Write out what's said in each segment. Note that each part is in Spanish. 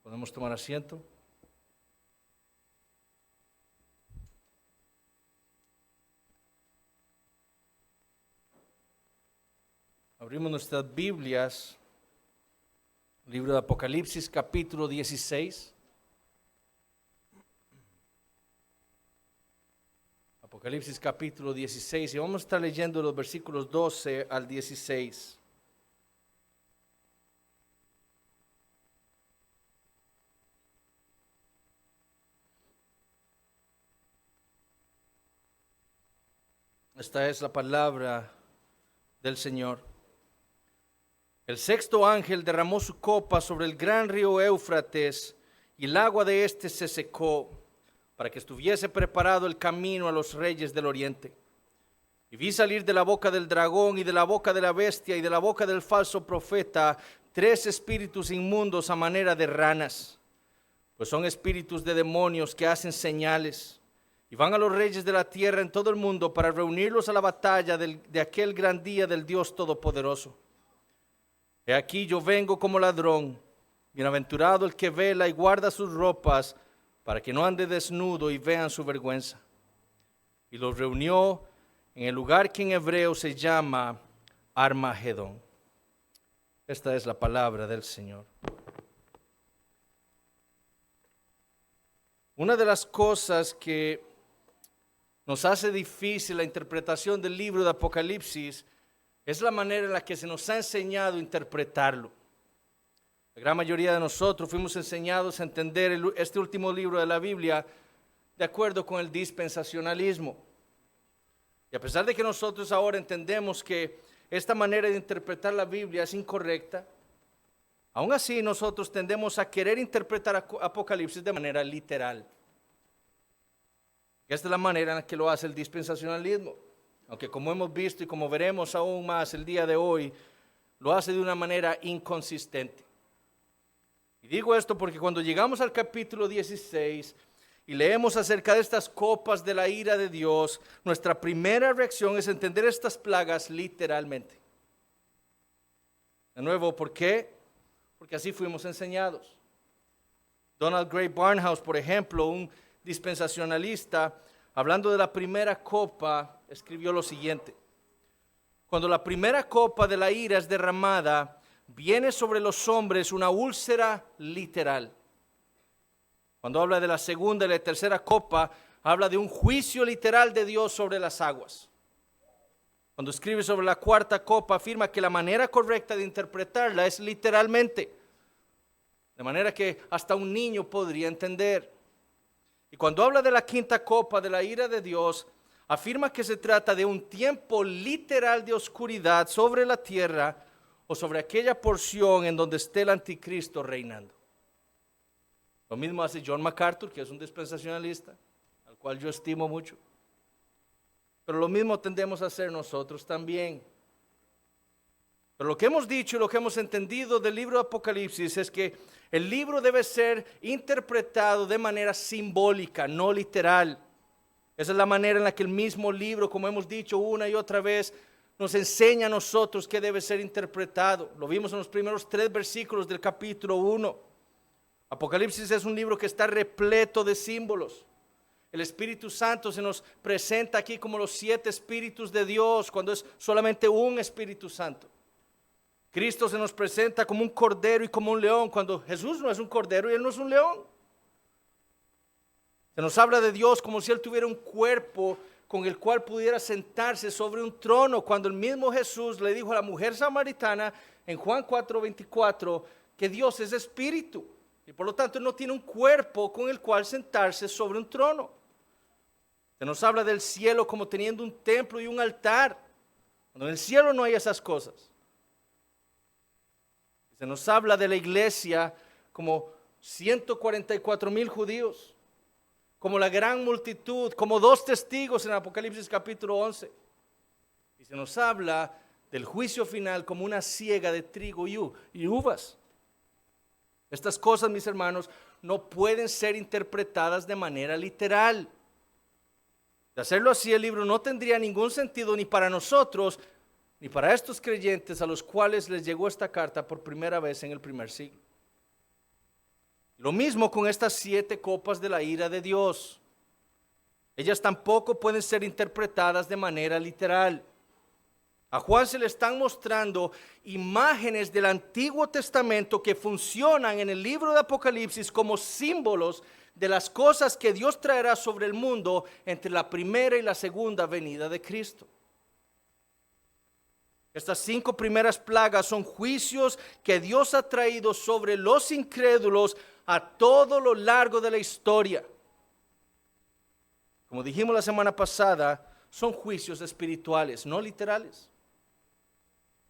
Podemos tomar asiento. Abrimos nuestras Biblias, libro de Apocalipsis, capítulo 16. Apocalipsis, capítulo 16, y vamos a estar leyendo los versículos 12 al 16. Esta es la palabra del Señor. El sexto ángel derramó su copa sobre el gran río Éufrates, y el agua de éste se secó, para que estuviese preparado el camino a los reyes del oriente. Y vi salir de la boca del dragón, y de la boca de la bestia, y de la boca del falso profeta, 3 espíritus inmundos a manera de ranas, pues son espíritus de demonios que hacen señales. Y van a los reyes de la tierra en todo el mundo para reunirlos a la batalla de aquel gran día del Dios Todopoderoso. He aquí yo vengo como ladrón. Bienaventurado el que vela y guarda sus ropas, para que no ande desnudo y vean su vergüenza. Y los reunió en el lugar que en hebreo se llama Armagedón. Esta es la palabra del Señor. Una de las cosas que nos hace difícil la interpretación del libro de Apocalipsis es la manera en la que se nos ha enseñado a interpretarlo. La gran mayoría de nosotros fuimos enseñados a entender este último libro de la Biblia de acuerdo con el dispensacionalismo. Y a pesar de que nosotros ahora entendemos que esta manera de interpretar la Biblia es incorrecta, aún así nosotros tendemos a querer interpretar Apocalipsis de manera literal. Esta es la manera en la que lo hace el dispensacionalismo, aunque como hemos visto y como veremos aún más el día de hoy, lo hace de una manera inconsistente. Y digo esto porque cuando llegamos al capítulo 16 y leemos acerca de estas copas de la ira de Dios, nuestra primera reacción es entender estas plagas literalmente. De nuevo, ¿por qué? Porque así fuimos enseñados. Donald Grey Barnhouse, por ejemplo, un dispensacionalista, hablando de la primera copa, escribió lo siguiente: cuando la primera copa de la ira es derramada, viene sobre los hombres una úlcera literal. Cuando habla de la segunda y la tercera copa, habla de un juicio literal de Dios sobre las aguas. Cuando escribe sobre la cuarta copa, afirma que la manera correcta de interpretarla es literalmente, de manera que hasta un niño podría entender. Y cuando habla de la quinta copa de la ira de Dios, afirma que se trata de un tiempo literal de oscuridad sobre la tierra o sobre aquella porción en donde esté el anticristo reinando. Lo mismo hace John MacArthur, que es un dispensacionalista, al cual yo estimo mucho. Pero lo mismo tendemos a hacer nosotros también. Pero lo que hemos dicho y lo que hemos entendido del libro de Apocalipsis es que el libro debe ser interpretado de manera simbólica, no literal. Esa es la manera en la que el mismo libro, como hemos dicho una y otra vez, nos enseña a nosotros que debe ser interpretado. Lo vimos en los primeros 3 versículos del capítulo 1. Apocalipsis es un libro que está repleto de símbolos. El Espíritu Santo se nos presenta aquí como los 7 espíritus de Dios, cuando es solamente un Espíritu Santo. Cristo se nos presenta como un cordero y como un león, cuando Jesús no es un cordero y Él no es un león. Se nos habla de Dios como si Él tuviera un cuerpo con el cual pudiera sentarse sobre un trono, cuando el mismo Jesús le dijo a la mujer samaritana en Juan 4:24 que Dios es espíritu y por lo tanto no tiene un cuerpo con el cual sentarse sobre un trono. Se nos habla del cielo como teniendo un templo y un altar, cuando en el cielo no hay esas cosas. Se nos habla de la iglesia como 144,000 judíos, como la gran multitud, como 2 testigos en Apocalipsis capítulo 11. Y se nos habla del juicio final como una siega de trigo y uvas. Estas cosas, mis hermanos, no pueden ser interpretadas de manera literal. De hacerlo así, el libro no tendría ningún sentido ni para nosotros, ni para estos creyentes a los cuales les llegó esta carta por primera vez en el primer siglo. Lo mismo con estas 7 copas de la ira de Dios. Ellas tampoco pueden ser interpretadas de manera literal. A Juan se le están mostrando imágenes del Antiguo Testamento que funcionan en el libro de Apocalipsis como símbolos de las cosas que Dios traerá sobre el mundo entre la primera y la segunda venida de Cristo. Estas 5 primeras plagas son juicios que Dios ha traído sobre los incrédulos a todo lo largo de la historia. Como dijimos la semana pasada, son juicios espirituales, no literales.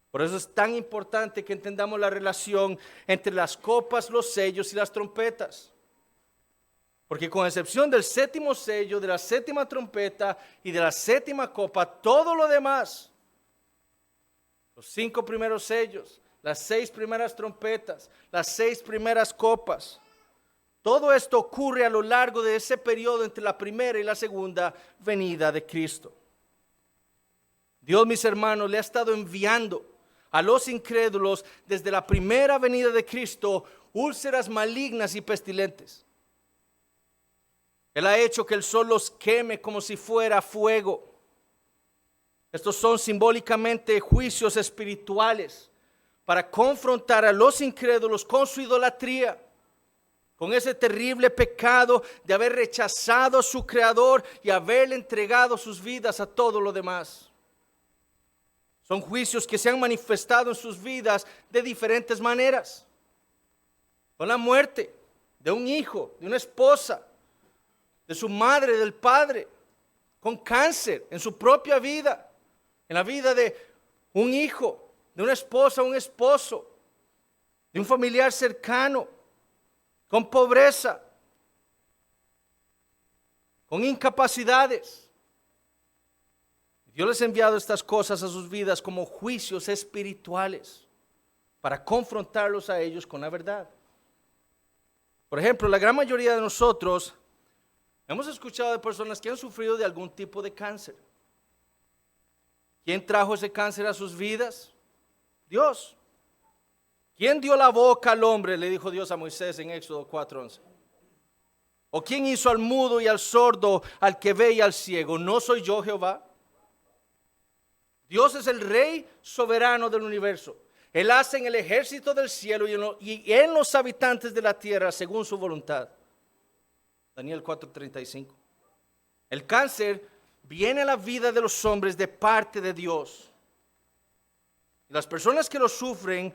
Por eso es tan importante que entendamos la relación entre las copas, los sellos y las trompetas. Porque con excepción del 7º sello, de la 7ª trompeta y de la 7ª copa, todo lo demás, los 5 primeros sellos, las 6 primeras trompetas, las 6 primeras copas, todo esto ocurre a lo largo de ese periodo entre la primera y la segunda venida de Cristo. Dios, mis hermanos, le ha estado enviando a los incrédulos desde la primera venida de Cristo úlceras malignas y pestilentes. Él ha hecho que el sol los queme como si fuera fuego. Estos son simbólicamente juicios espirituales para confrontar a los incrédulos con su idolatría, con ese terrible pecado de haber rechazado a su Creador y haberle entregado sus vidas a todo lo demás. Son juicios que se han manifestado en sus vidas de diferentes maneras. Con la muerte de un hijo, de una esposa, de su madre, del padre, con cáncer en su propia vida, en la vida de un hijo, de una esposa, un esposo, de un familiar cercano, con pobreza, con incapacidades. Dios les ha enviado estas cosas a sus vidas como juicios espirituales para confrontarlos a ellos con la verdad. Por ejemplo, la gran mayoría de nosotros hemos escuchado de personas que han sufrido de algún tipo de cáncer. ¿Quién trajo ese cáncer a sus vidas? Dios. ¿Quién dio la boca al hombre? Le dijo Dios a Moisés en Éxodo 4:11. ¿O quién hizo al mudo y al sordo, al que ve y al ciego? ¿No soy yo Jehová? Dios es el Rey soberano del universo. Él hace en el ejército del cielo y en los habitantes de la tierra según su voluntad. Daniel 4:35. El cáncer viene a la vida de los hombres de parte de Dios. Y las personas que lo sufren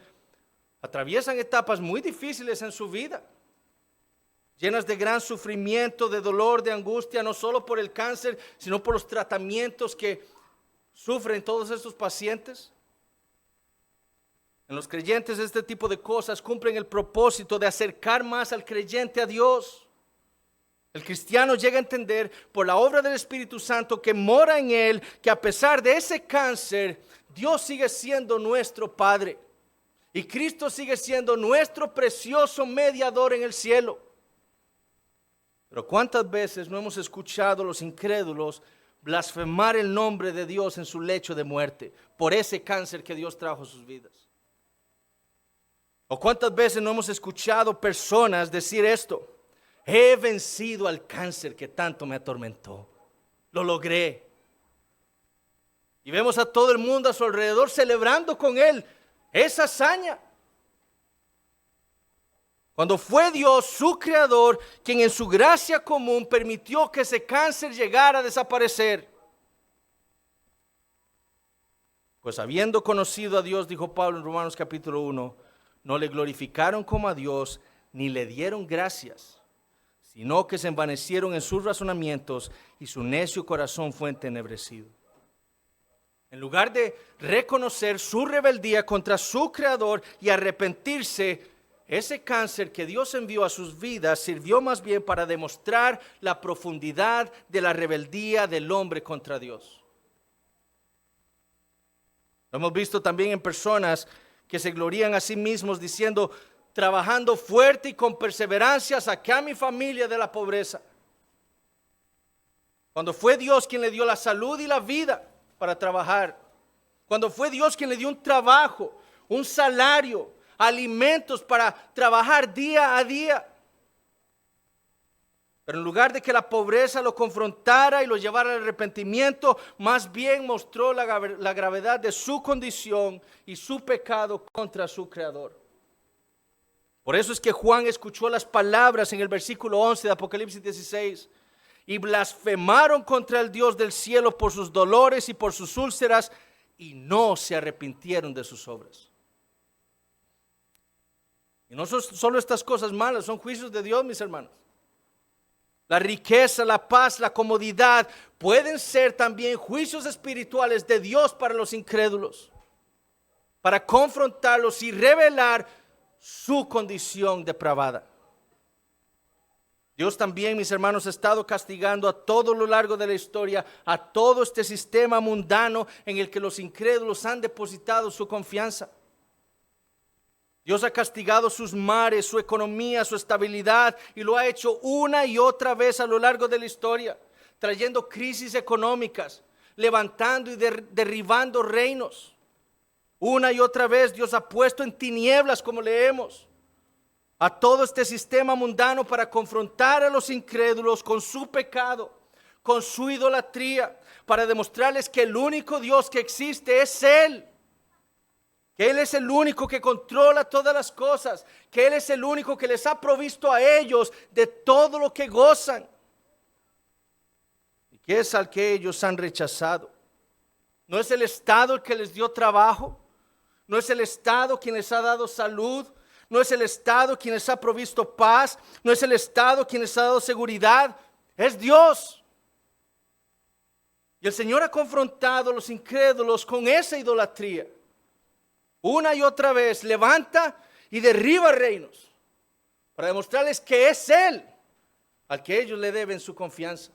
atraviesan etapas muy difíciles en su vida, llenas de gran sufrimiento, de dolor, de angustia, no solo por el cáncer, sino por los tratamientos que sufren todos estos pacientes. En los creyentes este tipo de cosas cumplen el propósito de acercar más al creyente a Dios. El cristiano llega a entender por la obra del Espíritu Santo que mora en él, que a pesar de ese cáncer, Dios sigue siendo nuestro Padre. Y Cristo sigue siendo nuestro precioso mediador en el cielo. Pero ¿cuántas veces no hemos escuchado a los incrédulos blasfemar el nombre de Dios en su lecho de muerte por ese cáncer que Dios trajo a sus vidas? ¿O cuántas veces no hemos escuchado personas decir esto? He vencido al cáncer que tanto me atormentó. Lo logré. Y vemos a todo el mundo a su alrededor celebrando con él esa hazaña. Cuando fue Dios, su creador, quien en su gracia común permitió que ese cáncer llegara a desaparecer. Pues habiendo conocido a Dios, dijo Pablo en Romanos capítulo 1, no le glorificaron como a Dios, ni le dieron gracias, sino que se envanecieron en sus razonamientos y su necio corazón fue entenebrecido. En lugar de reconocer su rebeldía contra su creador y arrepentirse, ese cáncer que Dios envió a sus vidas sirvió más bien para demostrar la profundidad de la rebeldía del hombre contra Dios. Lo hemos visto también en personas que se glorían a sí mismos diciendo, trabajando fuerte y con perseverancia saqué a mi familia de la pobreza. Cuando fue Dios quien le dio la salud y la vida para trabajar. Cuando fue Dios quien le dio un trabajo, un salario, alimentos para trabajar día a día. Pero en lugar de que la pobreza lo confrontara y lo llevara al arrepentimiento, más bien mostró la gravedad de su condición y su pecado contra su Creador. Por eso es que Juan escuchó las palabras en el versículo 11 de Apocalipsis 16. Y blasfemaron contra el Dios del cielo por sus dolores y por sus úlceras, y no se arrepintieron de sus obras. Y no son solo estas cosas malas, son juicios de Dios, mis hermanos. La riqueza, la paz, la comodidad pueden ser también juicios espirituales de Dios para los incrédulos, para confrontarlos y revelar su condición depravada. Dios también, mis hermanos, ha estado castigando a todo lo largo de la historia, a todo este sistema mundano en el que los incrédulos han depositado su confianza. Dios ha castigado sus mares, su economía, su estabilidad, y lo ha hecho una y otra vez a lo largo de la historia, trayendo crisis económicas, levantando y derribando reinos. Una y otra vez Dios ha puesto en tinieblas, como leemos, a todo este sistema mundano para confrontar a los incrédulos con su pecado, con su idolatría, para demostrarles que el único Dios que existe es Él. Que Él es el único que controla todas las cosas, que Él es el único que les ha provisto a ellos de todo lo que gozan, y que es al que ellos han rechazado. No es el Estado el que les dio trabajo, no es el Estado quien les ha dado salud, no es el Estado quien les ha provisto paz, no es el Estado quien les ha dado seguridad, es Dios. Y el Señor ha confrontado a los incrédulos con esa idolatría. Una y otra vez levanta y derriba reinos para demostrarles que es Él al que ellos le deben su confianza.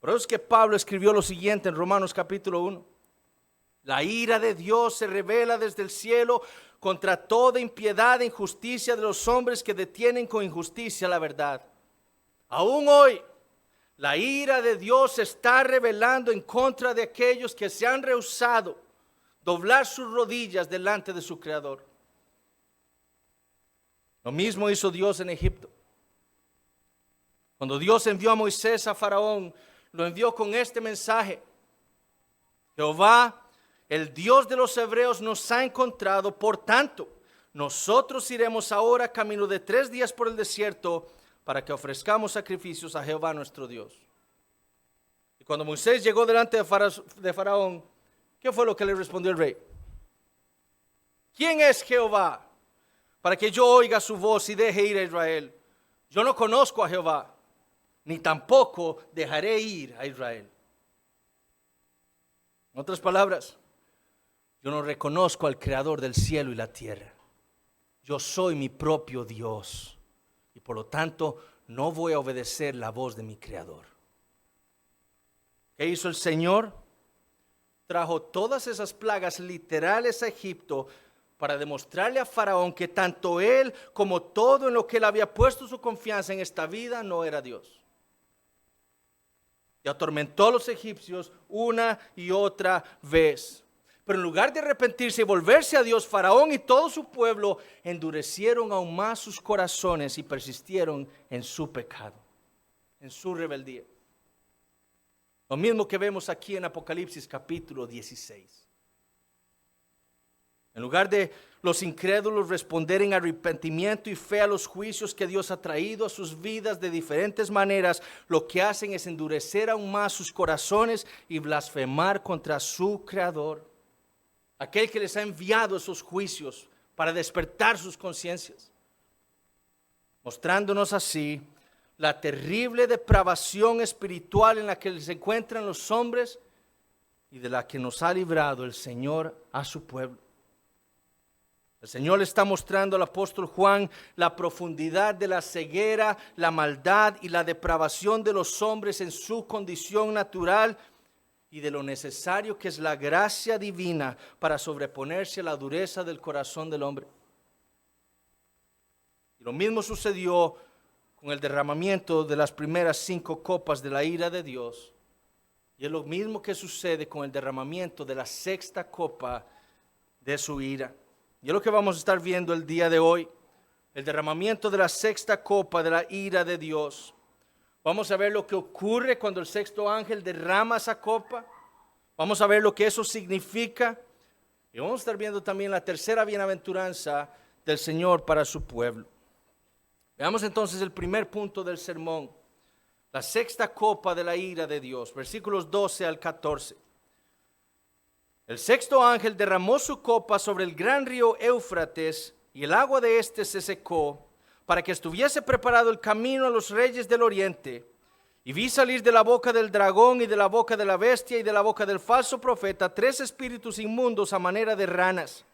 Por eso es que Pablo escribió lo siguiente en Romanos capítulo 1. La ira de Dios se revela desde el cielo contra toda impiedad e injusticia de los hombres que detienen con injusticia la verdad. Aún hoy, la ira de Dios se está revelando en contra de aquellos que se han rehusado doblar sus rodillas delante de su Creador. Lo mismo hizo Dios en Egipto. Cuando Dios envió a Moisés a Faraón, lo envió con este mensaje: Jehová, el Dios de los hebreos, nos ha encontrado, por tanto, nosotros iremos ahora camino de 3 días por el desierto para que ofrezcamos sacrificios a Jehová nuestro Dios. Y cuando Moisés llegó delante de Faraón, ¿qué fue lo que le respondió el rey? ¿Quién es Jehová para que yo oiga su voz y deje ir a Israel? Yo no conozco a Jehová, ni tampoco dejaré ir a Israel. En otras palabras, yo no reconozco al Creador del cielo y la tierra. Yo soy mi propio Dios y por lo tanto no voy a obedecer la voz de mi Creador. ¿Qué hizo el Señor? Trajo todas esas plagas literales a Egipto para demostrarle a Faraón que tanto él como todo en lo que él había puesto su confianza en esta vida no era Dios. Y atormentó a los egipcios una y otra vez. Pero en lugar de arrepentirse y volverse a Dios, Faraón y todo su pueblo endurecieron aún más sus corazones y persistieron en su pecado, en su rebeldía. Lo mismo que vemos aquí en Apocalipsis capítulo 16. En lugar de los incrédulos responder en arrepentimiento y fe a los juicios que Dios ha traído a sus vidas de diferentes maneras, lo que hacen es endurecer aún más sus corazones y blasfemar contra su Creador, aquel que les ha enviado esos juicios para despertar sus conciencias, mostrándonos así la terrible depravación espiritual en la que se encuentran los hombres y de la que nos ha librado el Señor a su pueblo. El Señor le está mostrando al apóstol Juan la profundidad de la ceguera, la maldad y la depravación de los hombres en su condición natural y de lo necesario que es la gracia divina para sobreponerse a la dureza del corazón del hombre. Y lo mismo sucedió con el derramamiento de las primeras 5 copas de la ira de Dios. Y es lo mismo que sucede con el derramamiento de la 6ª copa de su ira. Y es lo que vamos a estar viendo el día de hoy. el derramamiento de la sexta copa de la ira de Dios. Vamos a ver lo que ocurre cuando el sexto ángel derrama esa copa. Vamos a ver lo que eso significa. Y vamos a estar viendo también la tercera bienaventuranza del Señor para su pueblo. Veamos entonces el primer punto del sermón. La sexta copa de la ira de Dios. Versículos 12 al 14. El sexto ángel derramó su copa sobre el gran río Éufrates, y el agua de éste se secó, para que estuviese preparado el camino a los reyes del oriente. Y vi salir de la boca del dragón y de la boca de la bestia y de la boca del falso profeta 3 espíritus inmundos a manera de ranas,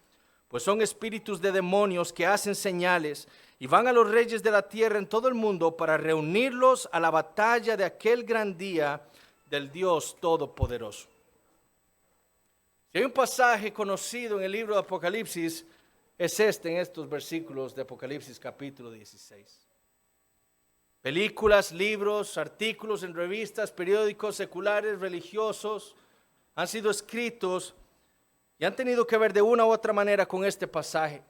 pues son espíritus de demonios que hacen señales y van a los reyes de la tierra en todo el mundo para reunirlos a la batalla de aquel gran día del Dios Todopoderoso. Si hay un pasaje conocido en el libro de Apocalipsis, es en estos versículos de Apocalipsis capítulo 16. Películas, libros, artículos en revistas, periódicos seculares, religiosos, han sido escritos y han tenido que ver de una u otra manera con este pasaje.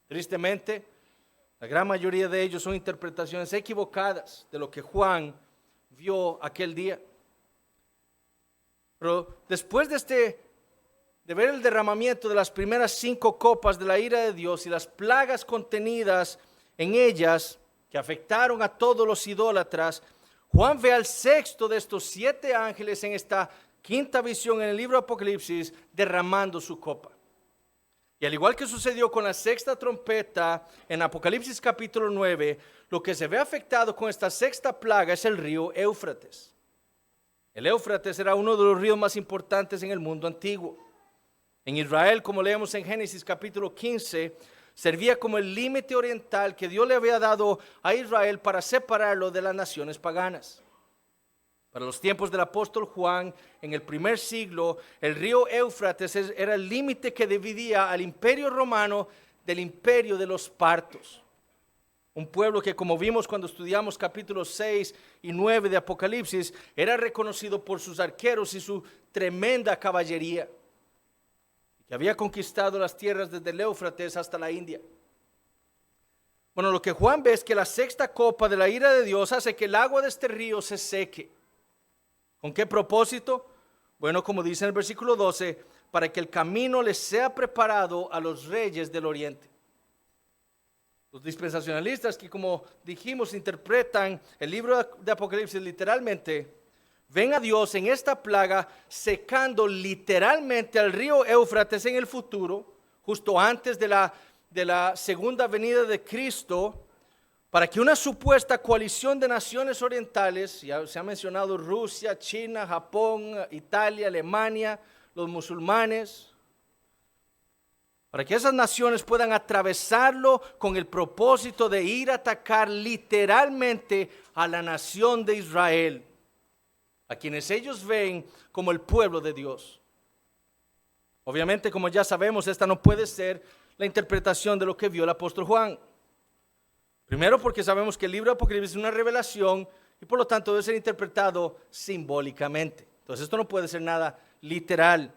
Tristemente, la gran mayoría de ellos son interpretaciones equivocadas de lo que Juan vio aquel día. Pero después de ver el derramamiento de las primeras 5 copas de la ira de Dios y las plagas contenidas en ellas que afectaron a todos los idólatras, Juan ve al sexto de estos 7 ángeles en esta quinta visión en el libro de Apocalipsis derramando su copa. Y al igual que sucedió con la sexta trompeta en Apocalipsis capítulo 9, lo que se ve afectado con esta sexta plaga es el río Éufrates. El Éufrates era uno de los ríos más importantes en el mundo antiguo. En Israel, como leemos en Génesis capítulo 15, servía como el límite oriental que Dios le había dado a Israel para separarlo de las naciones paganas. Para los tiempos del apóstol Juan, en el primer siglo, el río Éufrates era el límite que dividía al imperio romano del imperio de los partos. Un pueblo que, como vimos cuando estudiamos capítulos 6 y 9 de Apocalipsis, era reconocido por sus arqueros y su tremenda caballería, que había conquistado las tierras desde el Éufrates hasta la India. Bueno, lo que Juan ve es que la sexta copa de la ira de Dios hace que el agua de este río se seque. ¿Con qué propósito? Bueno, como dice en el versículo 12, para que el camino les sea preparado a los reyes del oriente. Los dispensacionalistas que, como dijimos, interpretan el libro de Apocalipsis literalmente, ven a Dios en esta plaga secando literalmente al río Éufrates en el futuro, justo antes de la segunda venida de Cristo, para que una supuesta coalición de naciones orientales, ya se ha mencionado Rusia, China, Japón, Italia, Alemania, los musulmanes, para que esas naciones puedan atravesarlo con el propósito de ir a atacar literalmente a la nación de Israel, a quienes ellos ven como el pueblo de Dios. Obviamente, como ya sabemos, esta no puede ser la interpretación de lo que vio el apóstol Juan. Primero, porque sabemos que el libro de Apocalipsis es una revelación y por lo tanto debe ser interpretado simbólicamente. Entonces esto no puede ser nada literal.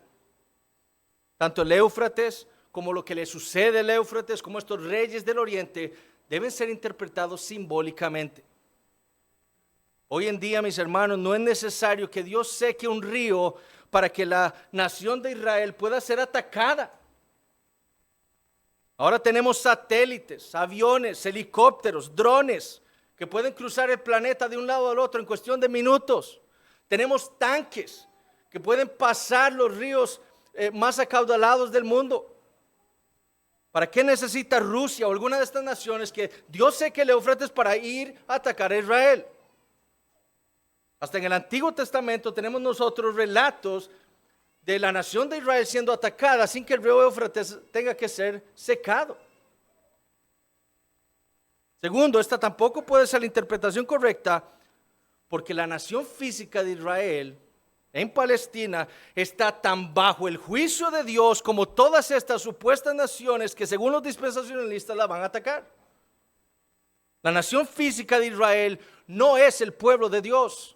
Tanto el Éufrates como lo que le sucede al Éufrates, como estos reyes del oriente, deben ser interpretados simbólicamente. Hoy en día, mis hermanos, no es necesario que Dios seque un río para que la nación de Israel pueda ser atacada. Ahora tenemos satélites, aviones, helicópteros, drones que pueden cruzar el planeta de un lado al otro en cuestión de minutos. Tenemos tanques que pueden pasar los ríos más acaudalados del mundo. ¿Para qué necesita Rusia o alguna de estas naciones que Dios seque el Éufrates para ir a atacar a Israel? Hasta en el Antiguo Testamento tenemos nosotros relatos de la nación de Israel siendo atacada sin que el río Éufrates tenga que ser secado. Segundo, esta tampoco puede ser la interpretación correcta porque la nación física de Israel en Palestina está tan bajo el juicio de Dios como todas estas supuestas naciones que según los dispensacionalistas la van a atacar. La nación física de Israel no es el pueblo de Dios.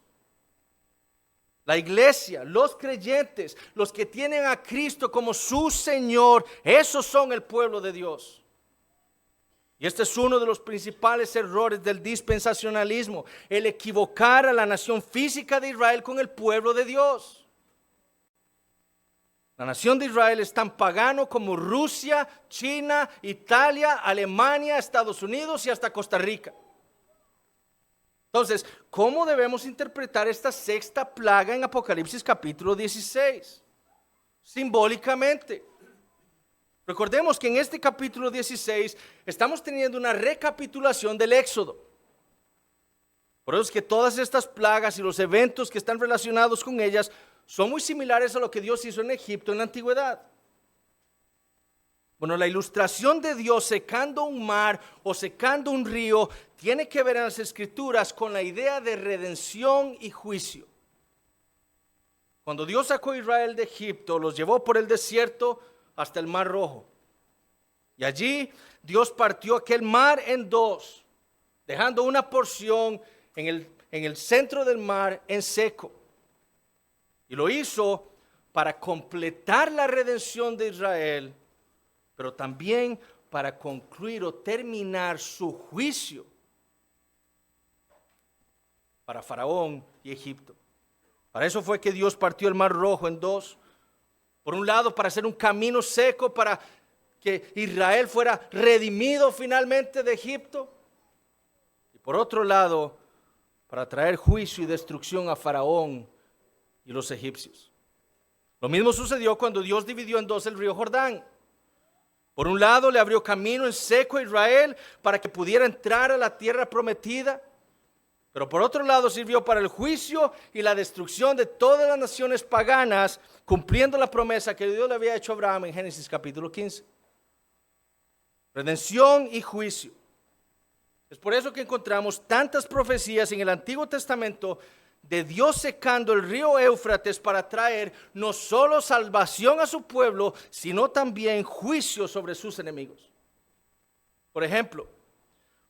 La iglesia, los creyentes, los que tienen a Cristo como su Señor, esos son el pueblo de Dios. Y este es uno de los principales errores del dispensacionalismo, el equivocar a la nación física de Israel con el pueblo de Dios. La nación de Israel es tan pagano como Rusia, China, Italia, Alemania, Estados Unidos y hasta Costa Rica. Entonces, ¿cómo debemos interpretar esta sexta plaga en Apocalipsis capítulo 16? Simbólicamente. Recordemos que en este capítulo 16 estamos teniendo una recapitulación del Éxodo. Por eso es que todas estas plagas y los eventos que están relacionados con ellas son muy similares a lo que Dios hizo en Egipto en la antigüedad. Bueno, la ilustración de Dios secando un mar o secando un río tiene que ver en las Escrituras con la idea de redención y juicio. Cuando Dios sacó a Israel de Egipto, los llevó por el desierto hasta el Mar Rojo. Y allí Dios partió aquel mar en dos, dejando una porción en el centro del mar en seco. Y lo hizo para completar la redención de Israel, pero también para concluir o terminar su juicio para Faraón y Egipto. Para eso fue que Dios partió el Mar Rojo en dos. Por un lado, para hacer un camino seco para que Israel fuera redimido finalmente de Egipto. Y por otro lado, para traer juicio y destrucción a Faraón y los egipcios. Lo mismo sucedió cuando Dios dividió en dos el río Jordán. Por un lado, le abrió camino en seco a Israel para que pudiera entrar a la tierra prometida. Pero por otro lado sirvió para el juicio y la destrucción de todas las naciones paganas, cumpliendo la promesa que Dios le había hecho a Abraham en Génesis capítulo 15. Redención y juicio. Es por eso que encontramos tantas profecías en el Antiguo Testamento de Dios secando el río Éufrates para traer no solo salvación a su pueblo, sino también juicio sobre sus enemigos. Por ejemplo,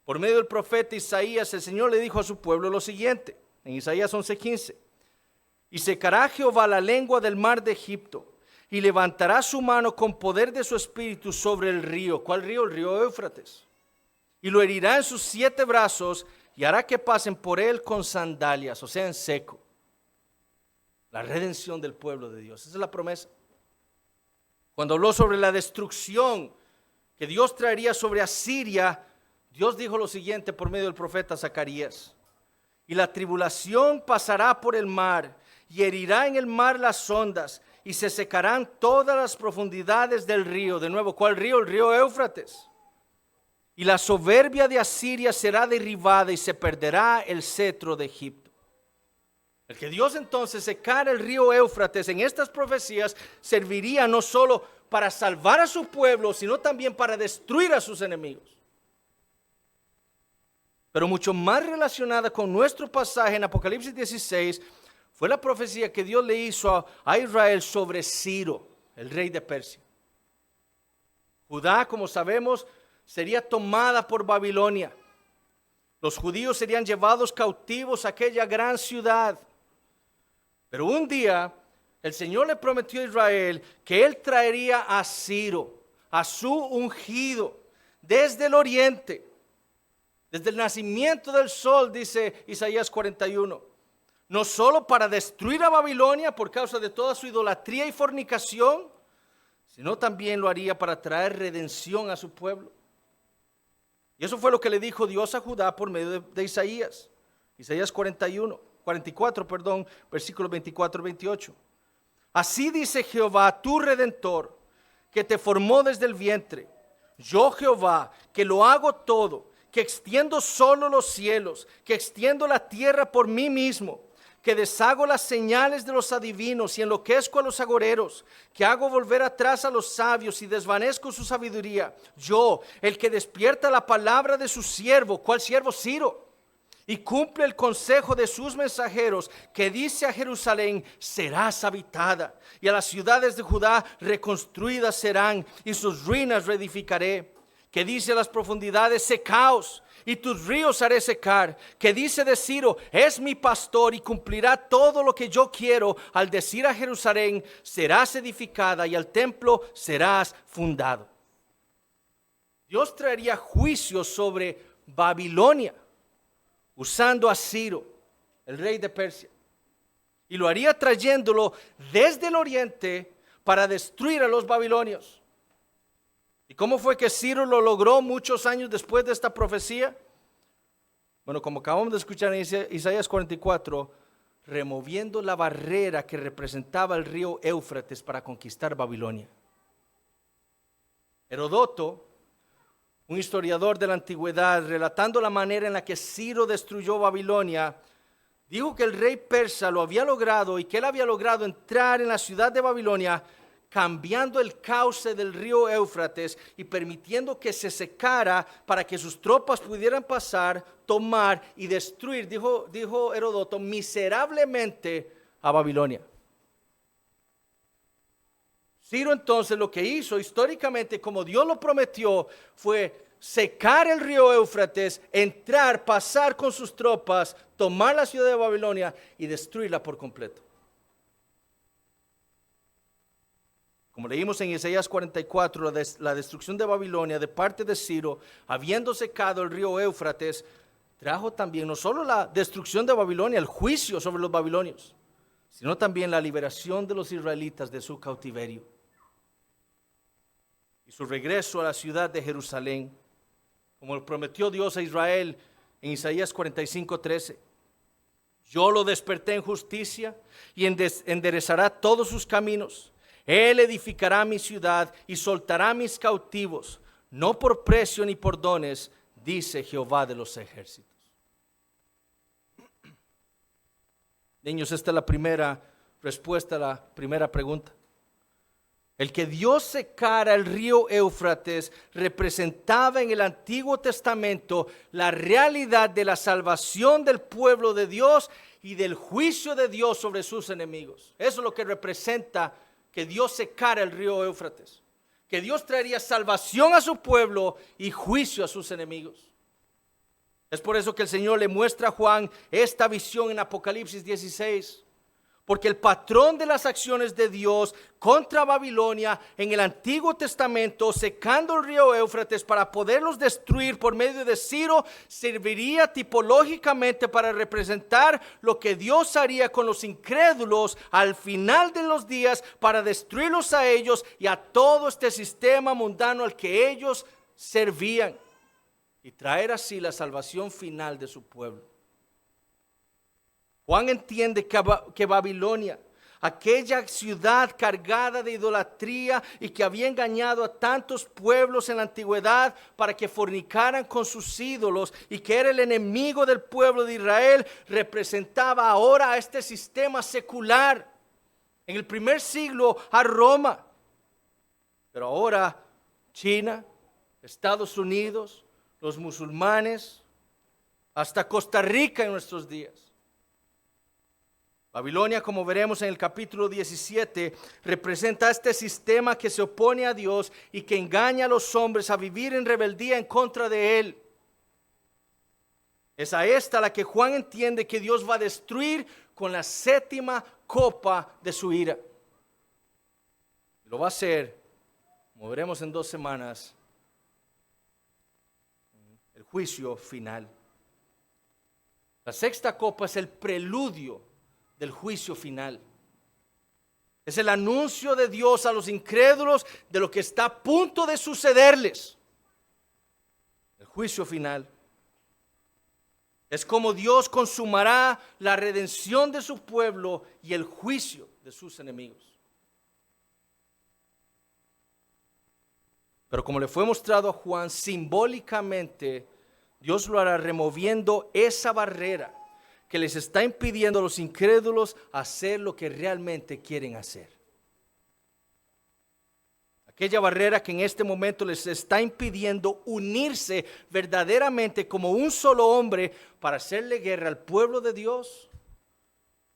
por medio del profeta Isaías, el Señor le dijo a su pueblo lo siguiente, en Isaías 11:15. Y secará Jehová la lengua del mar de Egipto, y levantará su mano con poder de su espíritu sobre el río. ¿Cuál río? El río Éufrates. Y lo herirá en sus 7 brazos, y hará que pasen por él con sandalias, o sea, en seco. La redención del pueblo de Dios, esa es la promesa. Cuando habló sobre la destrucción que Dios traería sobre Asiria, Dios dijo lo siguiente por medio del profeta Zacarías: y la tribulación pasará por el mar, y herirá en el mar las ondas, y se secarán todas las profundidades del río. De nuevo, ¿cuál río? El río Éufrates. Y la soberbia de Asiria será derribada, y se perderá el cetro de Egipto. El que Dios entonces secara el río Éufrates en estas profecías serviría no solo para salvar a su pueblo, sino también para destruir a sus enemigos. Pero mucho más relacionada con nuestro pasaje en Apocalipsis 16 fue la profecía que Dios le hizo a Israel sobre Ciro, el rey de Persia. Judá, como sabemos, sería tomada por Babilonia. Los judíos serían llevados cautivos a aquella gran ciudad. Pero un día el Señor le prometió a Israel que Él traería a Ciro, a su ungido, desde el oriente. Desde el nacimiento del sol, dice Isaías 41, no solo para destruir a Babilonia por causa de toda su idolatría y fornicación, sino también lo haría para traer redención a su pueblo. Y eso fue lo que le dijo Dios a Judá por medio de Isaías. Isaías 44, versículos 24 y 28. Así dice Jehová, tu Redentor, que te formó desde el vientre. Yo, Jehová, que lo hago todo, que extiendo solo los cielos, que extiendo la tierra por mí mismo, que deshago las señales de los adivinos y enloquezco a los agoreros, que hago volver atrás a los sabios y desvanezco su sabiduría. Yo, el que despierta la palabra de su siervo. ¿Cuál siervo? Ciro. Y cumple el consejo de sus mensajeros, que dice a Jerusalén, serás habitada, y a las ciudades de Judá reconstruidas serán, y sus ruinas reedificaré. Que dice a las profundidades, secaos, y tus ríos haré secar. Que dice de Ciro, es mi pastor y cumplirá todo lo que yo quiero. Al decir a Jerusalén, serás edificada, y al templo serás fundado. Dios traería juicio sobre Babilonia, usando a Ciro, el rey de Persia. Y lo haría trayéndolo desde el oriente para destruir a los babilonios. ¿Y cómo fue que Ciro lo logró muchos años después de esta profecía? Bueno, como acabamos de escuchar en Isaías 44, removiendo la barrera que representaba el río Éufrates para conquistar Babilonia. Herodoto, un historiador de la antigüedad, relatando la manera en la que Ciro destruyó Babilonia, dijo que el rey persa lo había logrado y que él había logrado entrar en la ciudad de Babilonia cambiando el cauce del río Éufrates y permitiendo que se secara para que sus tropas pudieran pasar, tomar y destruir, dijo Herodoto, miserablemente a Babilonia. Ciro entonces lo que hizo históricamente, como Dios lo prometió, fue secar el río Éufrates, entrar, pasar con sus tropas, tomar la ciudad de Babilonia y destruirla por completo. Como leímos en Isaías 44, la destrucción de Babilonia de parte de Ciro, habiendo secado el río Éufrates, trajo también no solo la destrucción de Babilonia, el juicio sobre los babilonios, sino también la liberación de los israelitas de su cautiverio y su regreso a la ciudad de Jerusalén, como lo prometió Dios a Israel en Isaías 45:13. Yo lo desperté en justicia y enderezará todos sus caminos. Él edificará mi ciudad y soltará mis cautivos, no por precio ni por dones, dice Jehová de los ejércitos. Niños, esta es la primera respuesta a la primera pregunta. El que Dios secara el río Éufrates representaba en el Antiguo Testamento la realidad de la salvación del pueblo de Dios y del juicio de Dios sobre sus enemigos. Eso es lo que representa que Dios secara el río Éufrates, que Dios traería salvación a su pueblo y juicio a sus enemigos. Es por eso que el Señor le muestra a Juan esta visión en Apocalipsis 16, porque el patrón de las acciones de Dios contra Babilonia en el Antiguo Testamento, secando el río Éufrates para poderlos destruir por medio de Ciro, serviría tipológicamente para representar lo que Dios haría con los incrédulos al final de los días para destruirlos a ellos y a todo este sistema mundano al que ellos servían y traer así la salvación final de su pueblo. Juan entiende que Babilonia, aquella ciudad cargada de idolatría y que había engañado a tantos pueblos en la antigüedad para que fornicaran con sus ídolos y que era el enemigo del pueblo de Israel, representaba ahora a este sistema secular. En el primer siglo a Roma, pero ahora China, Estados Unidos, los musulmanes, hasta Costa Rica en nuestros días. Babilonia, como veremos en el capítulo 17, representa este sistema que se opone a Dios y que engaña a los hombres a vivir en rebeldía en contra de Él. Es a esta la que Juan entiende que Dios va a destruir con la séptima copa de su ira. Lo va a hacer, como veremos en 2 semanas, el juicio final. La sexta copa es el preludio del juicio final. Es el anuncio de Dios a los incrédulos de lo que está a punto de sucederles. El juicio final es como Dios consumará la redención de su pueblo y el juicio de sus enemigos. Pero como le fue mostrado a Juan, simbólicamente Dios lo hará removiendo esa barrera que les está impidiendo a los incrédulos hacer lo que realmente quieren hacer. Aquella barrera que en este momento les está impidiendo unirse verdaderamente como un solo hombre para hacerle guerra al pueblo de Dios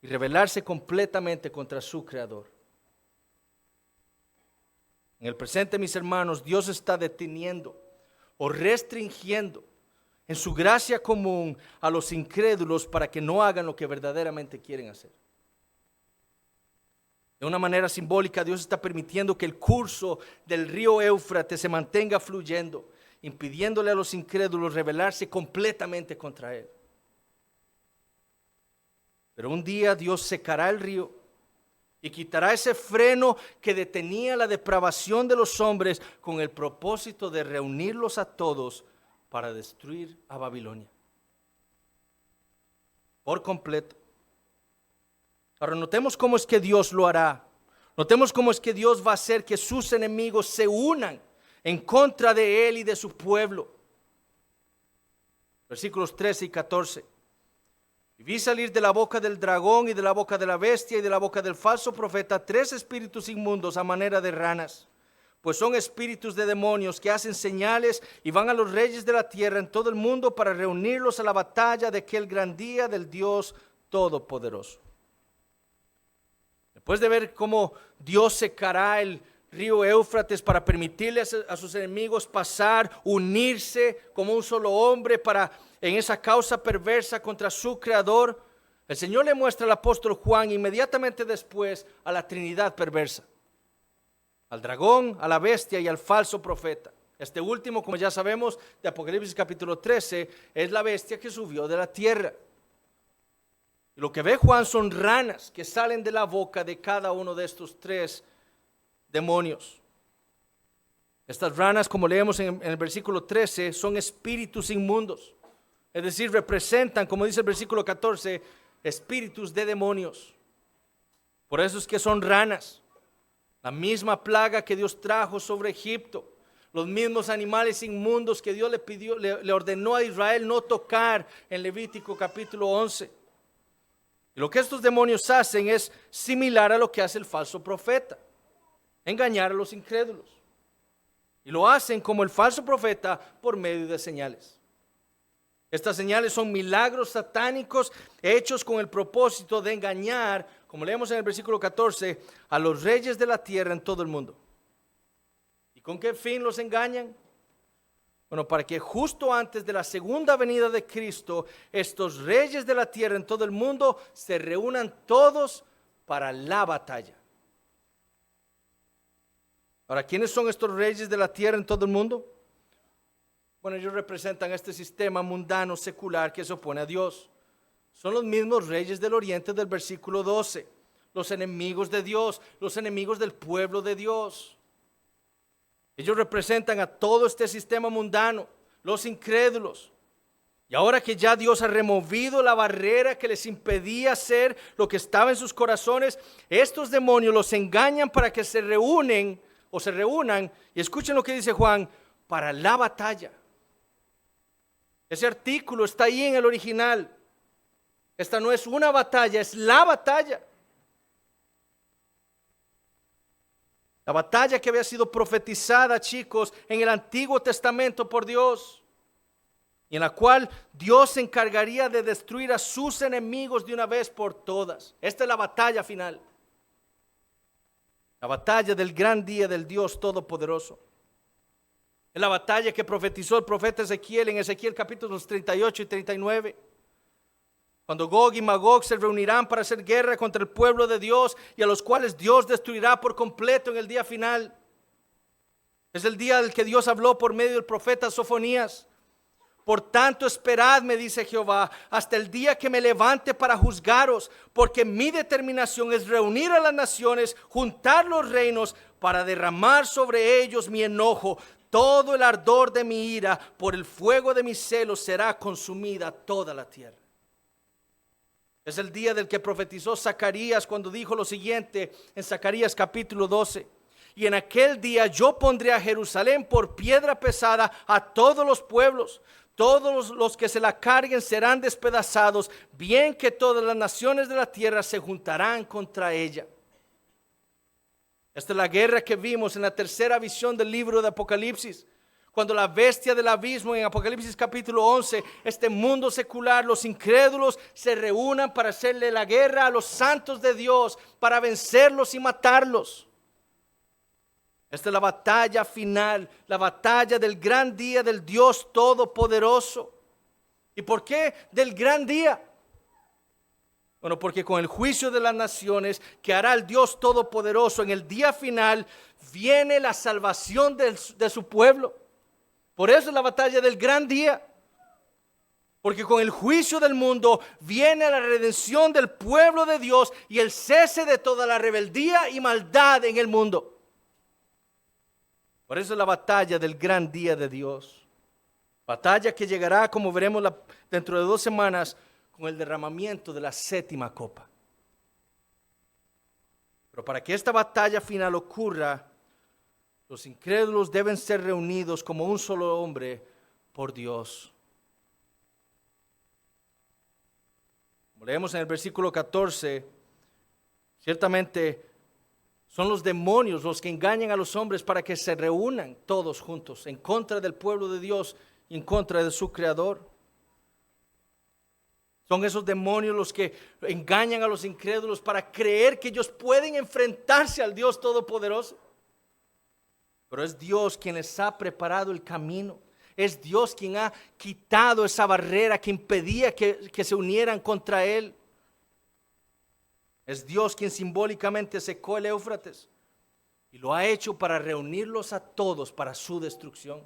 y rebelarse completamente contra su Creador. En el presente, mis hermanos, Dios está deteniendo o restringiendo en su gracia común a los incrédulos para que no hagan lo que verdaderamente quieren hacer. De una manera simbólica, Dios está permitiendo que el curso del río Éufrates se mantenga fluyendo impidiéndole a los incrédulos rebelarse completamente contra él. Pero un día Dios secará el río y quitará ese freno que detenía la depravación de los hombres con el propósito de reunirlos a todos para destruir a Babilonia por completo. Ahora notemos cómo es que Dios lo hará. Notemos cómo es que Dios va a hacer que sus enemigos se unan en contra de él y de su pueblo. Versículos 13 y 14. Y vi salir de la boca del dragón y de la boca de la bestia y de la boca del falso profeta 3 espíritus inmundos a manera de ranas, pues son espíritus de demonios que hacen señales y van a los reyes de la tierra en todo el mundo para reunirlos a la batalla de aquel gran día del Dios Todopoderoso. Después de ver cómo Dios secará el río Éufrates para permitirle a sus enemigos pasar, unirse como un solo hombre en esa causa perversa contra su creador, el Señor le muestra al apóstol Juan inmediatamente después a la Trinidad perversa, al dragón, a la bestia y al falso profeta. Este último, como ya sabemos de Apocalipsis capítulo 13, es la bestia que subió de la tierra. Y lo que ve Juan son ranas que salen de la boca de cada uno de estos 3 demonios. Estas ranas, como leemos en el versículo 13, son espíritus inmundos. Es decir, representan, como dice el versículo 14, espíritus de demonios. Por eso es que son ranas. La misma plaga que Dios trajo sobre Egipto. Los mismos animales inmundos que Dios le ordenó a Israel no tocar en Levítico capítulo 11. Y lo que estos demonios hacen es similar a lo que hace el falso profeta: engañar a los incrédulos. Y lo hacen como el falso profeta por medio de señales. Estas señales son milagros satánicos hechos con el propósito de engañar, como leemos en el versículo 14, a los reyes de la tierra en todo el mundo. ¿Y con qué fin los engañan? Bueno, para que justo antes de la segunda venida de Cristo, estos reyes de la tierra en todo el mundo se reúnan todos para la batalla. Ahora, ¿quiénes son estos reyes de la tierra en todo el mundo? Bueno, ellos representan este sistema mundano secular que se opone a Dios. Son los mismos reyes del oriente del versículo 12, los enemigos de Dios, los enemigos del pueblo de Dios. Ellos representan a todo este sistema mundano, los incrédulos. Y ahora que ya Dios ha removido la barrera que les impedía hacer lo que estaba en sus corazones, estos demonios los engañan para que se reúnan, y escuchen lo que dice Juan, para la batalla. Ese artículo está ahí en el original. Esta no es una batalla, es la batalla. La batalla que había sido profetizada, chicos, en el Antiguo Testamento por Dios, y en la cual Dios se encargaría de destruir a sus enemigos de una vez por todas. Esta es la batalla final. La batalla del gran día del Dios Todopoderoso. Es la batalla que profetizó el profeta Ezequiel en Ezequiel capítulos 38 y 39. Cuando Gog y Magog se reunirán para hacer guerra contra el pueblo de Dios y a los cuales Dios destruirá por completo en el día final. Es el día del que Dios habló por medio del profeta Sofonías. Por tanto, esperadme, dice Jehová, hasta el día que me levante para juzgaros, porque mi determinación es reunir a las naciones, juntar los reinos, para derramar sobre ellos mi enojo. Todo el ardor de mi ira, por el fuego de mis celos, será consumida toda la tierra. Es el día del que profetizó Zacarías cuando dijo lo siguiente en Zacarías capítulo 12. Y en aquel día yo pondré a Jerusalén por piedra pesada a todos los pueblos. Todos los que se la carguen serán despedazados, bien que todas las naciones de la tierra se juntarán contra ella. Esta es la guerra que vimos en la tercera visión del libro de Apocalipsis. Cuando la bestia del abismo en Apocalipsis capítulo 11, este mundo secular, los incrédulos se reúnan para hacerle la guerra a los santos de Dios, para vencerlos y matarlos. Esta es la batalla final, la batalla del gran día del Dios Todopoderoso. ¿Y por qué del gran día? Bueno, porque con el juicio de las naciones que hará el Dios Todopoderoso en el día final, viene la salvación de su pueblo. Por eso es la batalla del gran día. Porque con el juicio del mundo viene la redención del pueblo de Dios y el cese de toda la rebeldía y maldad en el mundo. Por eso es la batalla del gran día de Dios. Batalla que llegará, como veremos dentro de 2 semanas, con el derramamiento de la 7ª copa. Pero para que esta batalla final ocurra, los incrédulos deben ser reunidos como un solo hombre por Dios. Como leemos en el versículo 14, ciertamente son los demonios los que engañan a los hombres para que se reúnan todos juntos en contra del pueblo de Dios y en contra de su Creador. Son esos demonios los que engañan a los incrédulos para creer que ellos pueden enfrentarse al Dios Todopoderoso. Pero es Dios quien les ha preparado el camino. Es Dios quien ha quitado esa barrera que impedía que se unieran contra Él. Es Dios quien simbólicamente secó el Éufrates y lo ha hecho para reunirlos a todos para su destrucción.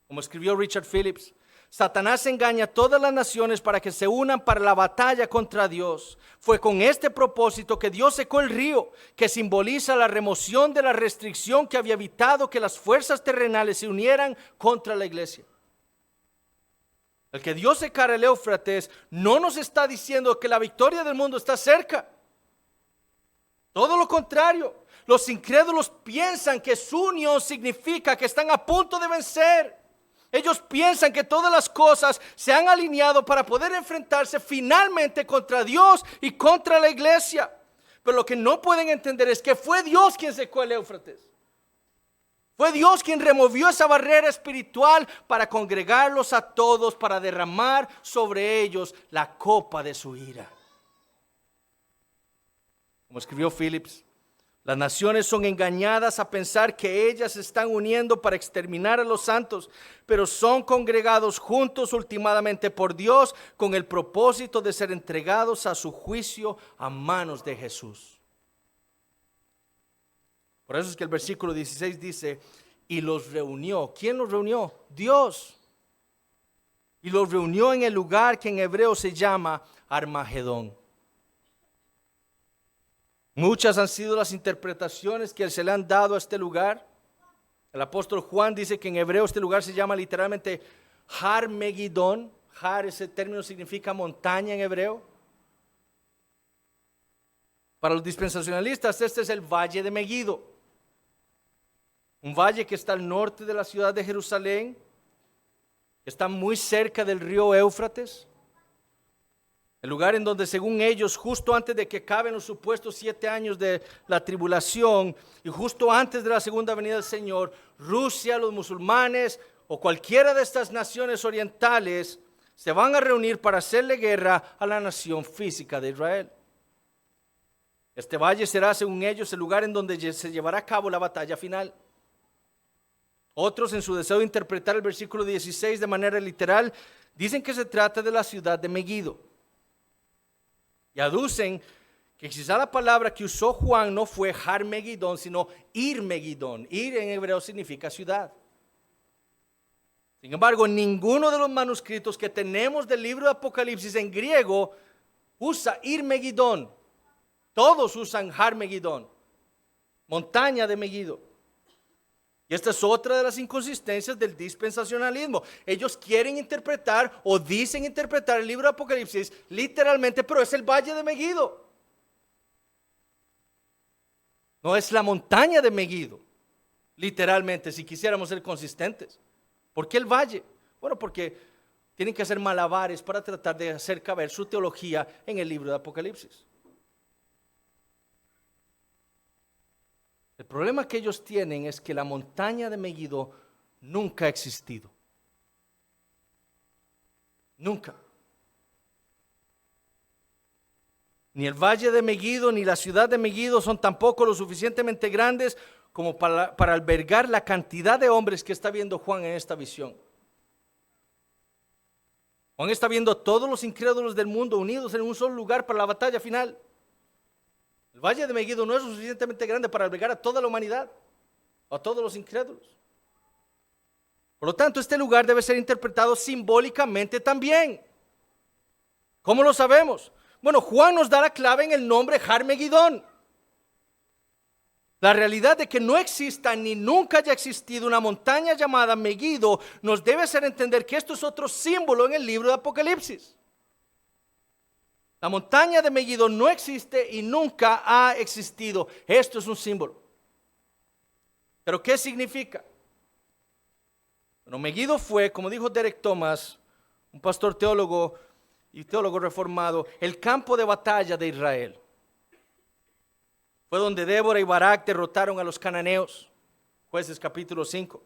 Como escribió Richard Phillips, Satanás engaña a todas las naciones para que se unan para la batalla contra Dios. Fue con este propósito que Dios secó el río, que simboliza la remoción de la restricción que había evitado que las fuerzas terrenales se unieran contra la iglesia. El que Dios secara el Éufrates no nos está diciendo que la victoria del mundo está cerca. Todo lo contrario, los incrédulos piensan que su unión significa que están a punto de vencer. Ellos piensan que todas las cosas se han alineado para poder enfrentarse finalmente contra Dios y contra la iglesia. Pero lo que no pueden entender es que fue Dios quien secó el Éufrates. Fue Dios quien removió esa barrera espiritual para congregarlos a todos, para derramar sobre ellos la copa de su ira. Como escribió Phillips, las naciones son engañadas a pensar que ellas se están uniendo para exterminar a los santos, pero son congregados juntos últimamente por Dios con el propósito de ser entregados a su juicio a manos de Jesús. Por eso es que el versículo 16 dice, y los reunió. ¿Quién los reunió? Dios. Y los reunió en el lugar que en hebreo se llama Armagedón. Muchas han sido las interpretaciones que se le han dado a este lugar. El apóstol Juan dice que en hebreo este lugar se llama literalmente Har Megidón. Har, ese término significa montaña en hebreo. Para los dispensacionalistas este es el Valle de Megido. Un valle que está al norte de la ciudad de Jerusalén. Está muy cerca del río Éufrates. El lugar en donde, según ellos, justo antes de que acaben los supuestos 7 años de la tribulación y justo antes de la segunda venida del Señor, Rusia, los musulmanes o cualquiera de estas naciones orientales se van a reunir para hacerle guerra a la nación física de Israel. Este valle será, según ellos, el lugar en donde se llevará a cabo la batalla final. Otros, en su deseo de interpretar el versículo 16 de manera literal, dicen que se trata de la ciudad de Megido. Y aducen que quizá la palabra que usó Juan no fue Har Megidón, sino Ir Megidón. Ir en hebreo significa ciudad. Sin embargo, ninguno de los manuscritos que tenemos del libro de Apocalipsis en griego usa Ir Megidón. Todos usan Har Megidón, montaña de Megido. Y esta es otra de las inconsistencias del dispensacionalismo. Ellos quieren interpretar o dicen interpretar el libro de Apocalipsis literalmente, pero es el valle de Megido. No es la montaña de Megido, literalmente, si quisiéramos ser consistentes. ¿Por qué el valle? Bueno, porque tienen que hacer malabares para tratar de hacer caber su teología en el libro de Apocalipsis. El problema que ellos tienen es que la montaña de Megido nunca ha existido. Nunca. Ni el valle de Megido ni la ciudad de Megido son tampoco lo suficientemente grandes como para albergar la cantidad de hombres que está viendo Juan en esta visión. Juan está viendo a todos los incrédulos del mundo unidos en un solo lugar para la batalla final. El valle de Megido no es lo suficientemente grande para albergar a toda la humanidad, o a todos los incrédulos. Por lo tanto, este lugar debe ser interpretado simbólicamente también. ¿Cómo lo sabemos? Bueno, Juan nos da la clave en el nombre Har-Megidón. La realidad de que no exista ni nunca haya existido una montaña llamada Megiddo nos debe hacer entender que esto es otro símbolo en el libro de Apocalipsis. La montaña de Megiddo no existe y nunca ha existido. Esto es un símbolo. ¿Pero qué significa? Bueno, Megiddo fue, como dijo Derek Thomas, un pastor teólogo y teólogo reformado, el campo de batalla de Israel. Fue donde Débora y Barak derrotaron a los cananeos, Jueces capítulo 5.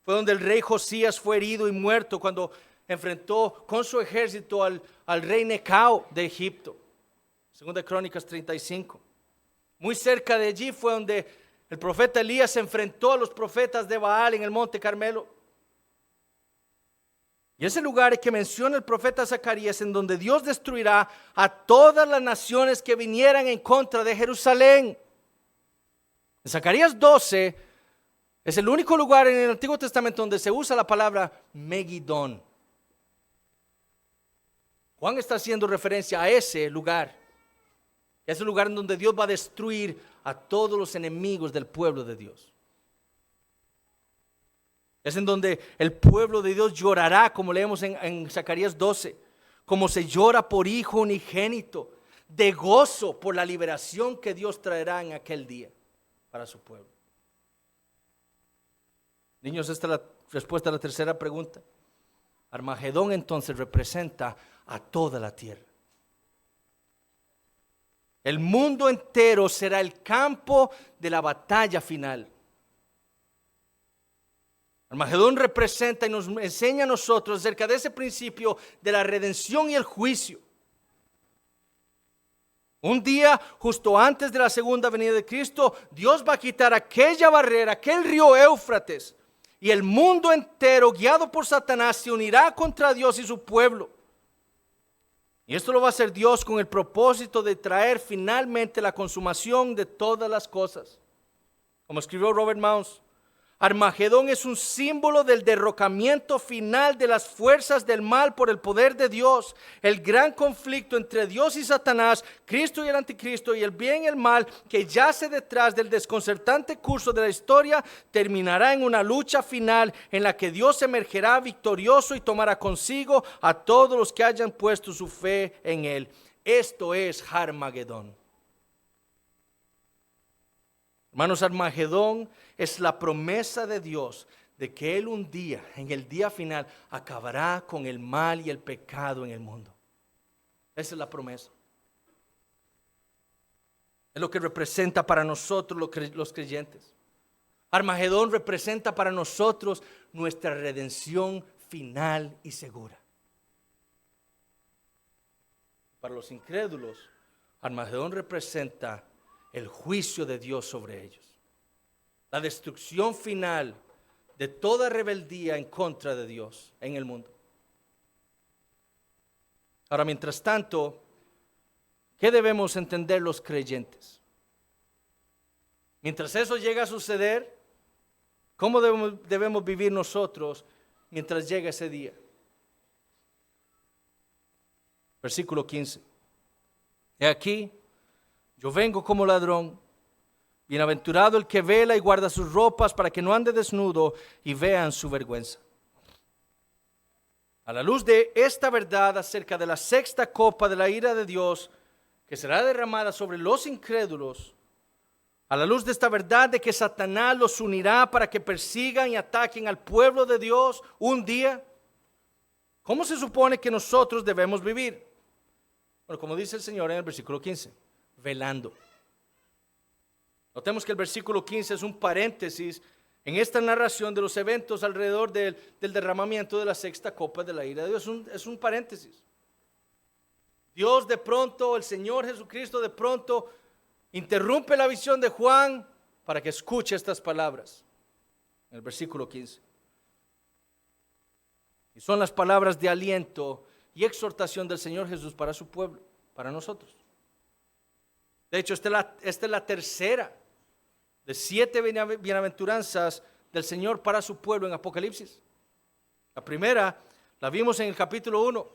Fue donde el rey Josías fue herido y muerto cuando enfrentó con su ejército al rey Necao de Egipto, 2 Crónicas 35. Muy cerca de allí fue donde el profeta Elías se enfrentó a los profetas de Baal en el monte Carmelo. Y ese lugar que menciona el profeta Zacarías, en donde Dios destruirá a todas las naciones que vinieran en contra de Jerusalén. En Zacarías 12 es el único lugar en el Antiguo Testamento donde se usa la palabra Megidón. Juan está haciendo referencia a ese lugar. Es el lugar en donde Dios va a destruir a todos los enemigos del pueblo de Dios. Es en donde el pueblo de Dios llorará, como leemos en Zacarías 12, como se llora por hijo unigénito, de gozo por la liberación que Dios traerá en aquel día para su pueblo. Niños, esta es la respuesta a la tercera pregunta. Armagedón entonces representa a toda la tierra. El mundo entero será el campo de la batalla final. Armagedón representa y nos enseña a nosotros acerca de ese principio de la redención y el juicio. Un día, justo antes de la segunda venida de Cristo, Dios va a quitar aquella barrera, aquel río Éufrates, y el mundo entero, guiado por Satanás, se unirá contra Dios y su pueblo. Y esto lo va a hacer Dios con el propósito de traer finalmente la consumación de todas las cosas. Como escribió Robert Mounce, Armagedón es un símbolo del derrocamiento final de las fuerzas del mal por el poder de Dios. El gran conflicto entre Dios y Satanás, Cristo y el anticristo, y el bien y el mal que yace detrás del desconcertante curso de la historia terminará en una lucha final en la que Dios emergerá victorioso y tomará consigo a todos los que hayan puesto su fe en Él. Esto es Armagedón. Hermanos, Armagedón es la promesa de Dios de que Él un día, en el día final, acabará con el mal y el pecado en el mundo. Esa es la promesa. Es lo que representa para nosotros los creyentes. Armagedón representa para nosotros nuestra redención final y segura. Para los incrédulos, Armagedón representa el juicio de Dios sobre ellos. La destrucción final de toda rebeldía en contra de Dios en el mundo. Ahora, mientras tanto, ¿qué debemos entender los creyentes? Mientras eso llega a suceder, ¿cómo debemos vivir nosotros mientras llega ese día? Versículo 15. He aquí, yo vengo como ladrón. Bienaventurado el que vela y guarda sus ropas para que no ande desnudo y vean su vergüenza. A la luz de esta verdad acerca de la sexta copa de la ira de Dios que será derramada sobre los incrédulos, a la luz de esta verdad de que Satanás los unirá para que persigan y ataquen al pueblo de Dios un día, ¿cómo se supone que nosotros debemos vivir? Bueno, como dice el Señor en el versículo 15, velando. Notemos que el versículo 15 es un paréntesis en esta narración de los eventos alrededor del derramamiento de la sexta copa de la ira de Dios. Es un paréntesis. Dios de pronto, el Señor Jesucristo de pronto interrumpe la visión de Juan para que escuche estas palabras. En el versículo 15. Y son las palabras de aliento y exhortación del Señor Jesús para su pueblo, para nosotros. De hecho, esta es la tercera de 7 bienaventuranzas del Señor para su pueblo en Apocalipsis. La primera la vimos en el capítulo 1.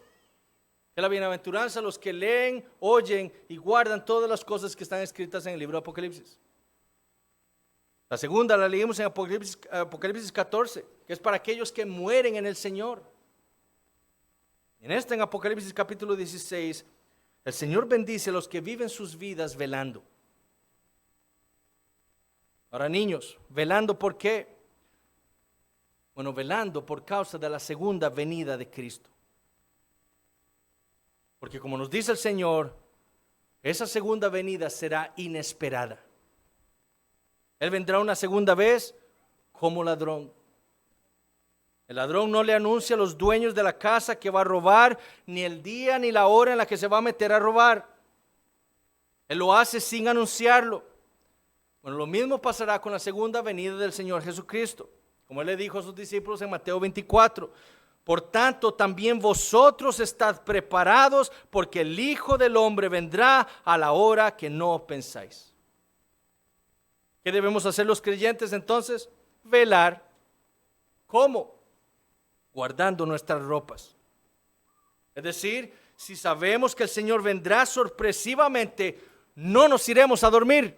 Que la bienaventuranza a los que leen, oyen y guardan todas las cosas que están escritas en el libro de Apocalipsis. La segunda la leímos en Apocalipsis 14, que es para aquellos que mueren en el Señor. En en Apocalipsis capítulo 16, el Señor bendice a los que viven sus vidas velando. Ahora, niños, ¿velando por qué? Bueno, velando por causa de la segunda venida de Cristo. Porque como nos dice el Señor, esa segunda venida será inesperada. Él vendrá una segunda vez como ladrón. El ladrón no le anuncia a los dueños de la casa que va a robar, ni el día ni la hora en la que se va a meter a robar. Él lo hace sin anunciarlo. Bueno, lo mismo pasará con la segunda venida del Señor Jesucristo. Como Él le dijo a sus discípulos en Mateo 24. Por tanto, también vosotros estad preparados, porque el Hijo del Hombre vendrá a la hora que no pensáis. ¿Qué debemos hacer los creyentes entonces? Velar. ¿Cómo? Guardando nuestras ropas. Es decir, si sabemos que el Señor vendrá sorpresivamente, no nos iremos a dormir.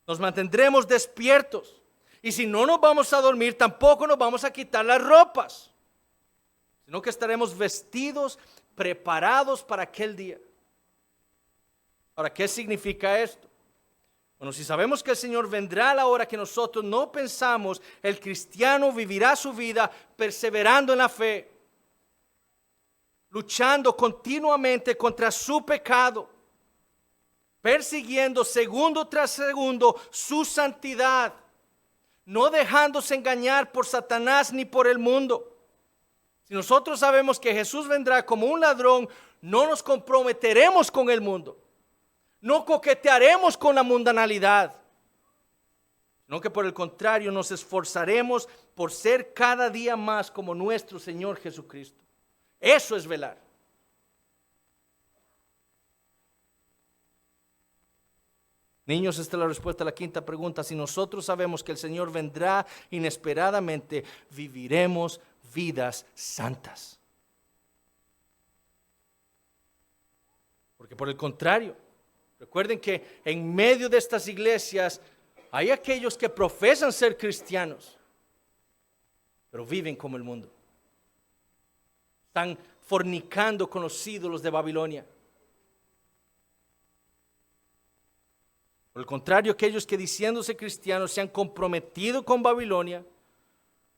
Nos mantendremos despiertos. Y si no nos vamos a dormir, tampoco nos vamos a quitar las ropas, sino que estaremos vestidos, preparados para aquel día. Ahora, ¿qué significa esto? Bueno, si sabemos que el Señor vendrá a la hora que nosotros no pensamos, el cristiano vivirá su vida perseverando en la fe, luchando continuamente contra su pecado, persiguiendo segundo tras segundo su santidad, no dejándose engañar por Satanás ni por el mundo. Si nosotros sabemos que Jesús vendrá como un ladrón, no nos comprometeremos con el mundo. No coquetearemos con la mundanalidad, sino que por el contrario nos esforzaremos por ser cada día más como nuestro Señor Jesucristo. Eso es velar. Niños, esta es la respuesta a la quinta pregunta. Si nosotros sabemos que el Señor vendrá inesperadamente, viviremos vidas santas. Porque por el contrario, recuerden que en medio de estas iglesias hay aquellos que profesan ser cristianos, pero viven como el mundo. Están fornicando con los ídolos de Babilonia. Por el contrario, aquellos que diciéndose cristianos se han comprometido con Babilonia,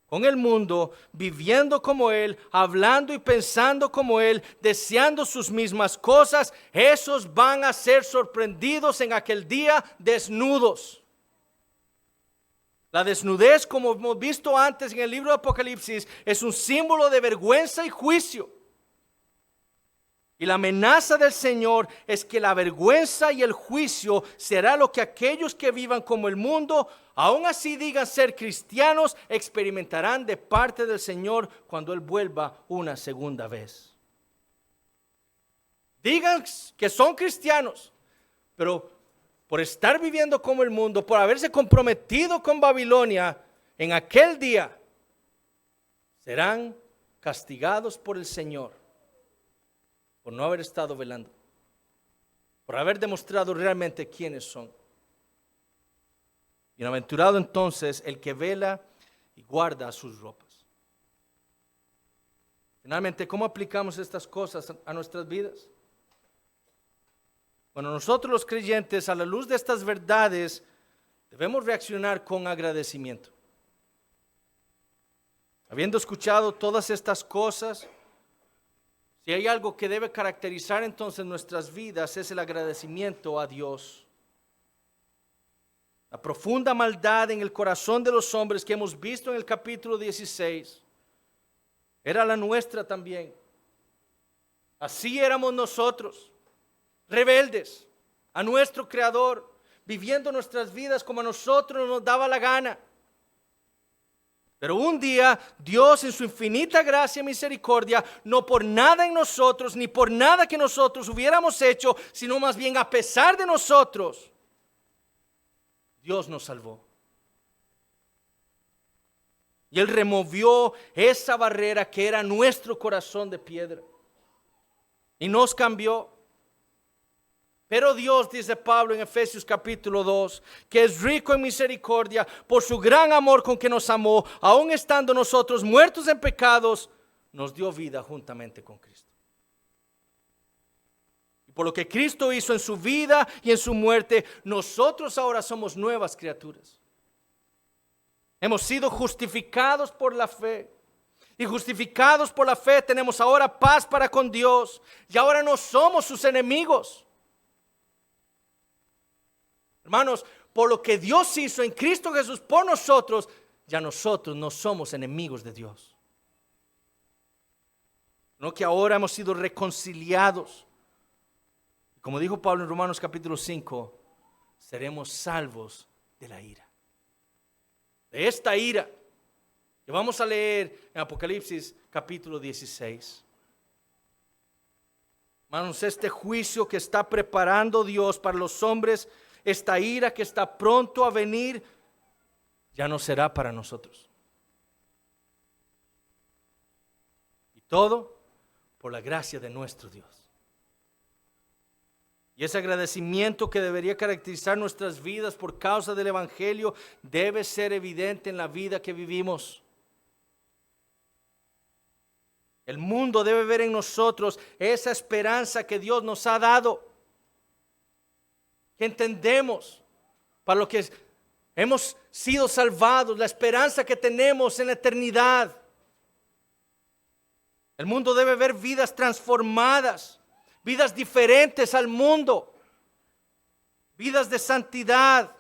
con el mundo, viviendo como Él, hablando y pensando como Él, deseando sus mismas cosas, esos van a ser sorprendidos en aquel día desnudos. La desnudez, como hemos visto antes en el libro de Apocalipsis, es un símbolo de vergüenza y juicio. Y la amenaza del Señor es que la vergüenza y el juicio será lo que aquellos que vivan como el mundo, aún así digan ser cristianos, experimentarán de parte del Señor cuando Él vuelva una segunda vez. Digan que son cristianos, pero por estar viviendo como el mundo, por haberse comprometido con Babilonia, en aquel día serán castigados por el Señor. Por no haber estado velando, por haber demostrado realmente quiénes son. Bienaventurado entonces el que vela y guarda sus ropas. Finalmente, ¿cómo aplicamos estas cosas a nuestras vidas? Bueno, nosotros los creyentes, a la luz de estas verdades, debemos reaccionar con agradecimiento. Habiendo escuchado todas estas cosas, si hay algo que debe caracterizar entonces nuestras vidas es el agradecimiento a Dios. La profunda maldad en el corazón de los hombres que hemos visto en el capítulo 16 era la nuestra también. Así éramos nosotros, rebeldes a nuestro Creador, viviendo nuestras vidas como a nosotros nos daba la gana. Pero un día Dios en su infinita gracia y misericordia, no por nada en nosotros, ni por nada que nosotros hubiéramos hecho, sino más bien a pesar de nosotros, Dios nos salvó. Y Él removió esa barrera que era nuestro corazón de piedra. Y nos cambió. Pero Dios, dice Pablo en Efesios capítulo 2, que es rico en misericordia por su gran amor con que nos amó, aun estando nosotros muertos en pecados, nos dio vida juntamente con Cristo. Y por lo que Cristo hizo en su vida y en su muerte, nosotros ahora somos nuevas criaturas. Hemos sido justificados por la fe. Y justificados por la fe tenemos ahora paz para con Dios. Y ahora no somos sus enemigos. Hermanos, por lo que Dios hizo en Cristo Jesús por nosotros, ya nosotros no somos enemigos de Dios. No, que ahora hemos sido reconciliados. Como dijo Pablo en Romanos capítulo 5, seremos salvos de la ira. De esta ira que vamos a leer en Apocalipsis capítulo 16. Hermanos, este juicio que está preparando Dios para los hombres, esta ira que está pronto a venir, ya no será para nosotros. Y todo por la gracia de nuestro Dios. Y ese agradecimiento que debería caracterizar nuestras vidas por causa del Evangelio debe ser evidente en la vida que vivimos. El mundo debe ver en nosotros esa esperanza que Dios nos ha dado. Que entendemos para lo que hemos sido salvados, la esperanza que tenemos en la eternidad. El mundo debe ver vidas transformadas, vidas diferentes al mundo, vidas de santidad.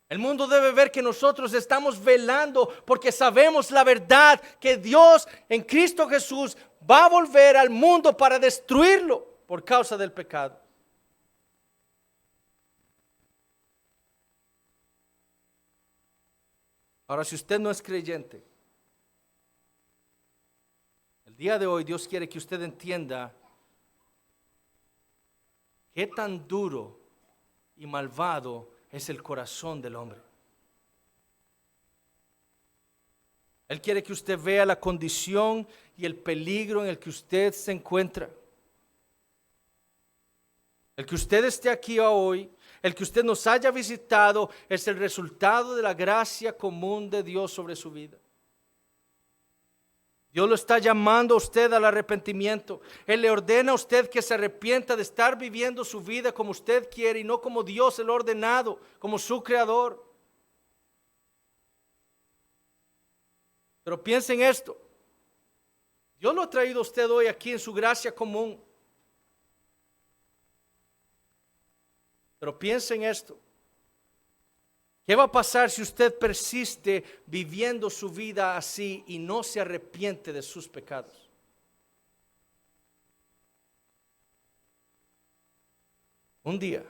El mundo debe ver que nosotros estamos velando porque sabemos la verdad que Dios en Cristo Jesús va a volver al mundo para destruirlo por causa del pecado. Ahora, si usted no es creyente, el día de hoy Dios quiere que usted entienda qué tan duro y malvado es el corazón del hombre. Él quiere que usted vea la condición y el peligro en el que usted se encuentra. El que usted esté aquí hoy, el que usted nos haya visitado, es el resultado de la gracia común de Dios sobre su vida. Dios lo está llamando a usted al arrepentimiento. Él le ordena a usted que se arrepienta de estar viviendo su vida como usted quiere y no como Dios le ha ordenado, como su creador. Pero piense en esto. Dios lo ha traído a usted hoy aquí en su gracia común. Pero piense en esto. ¿Qué va a pasar si usted persiste viviendo su vida así y no se arrepiente de sus pecados? Un día,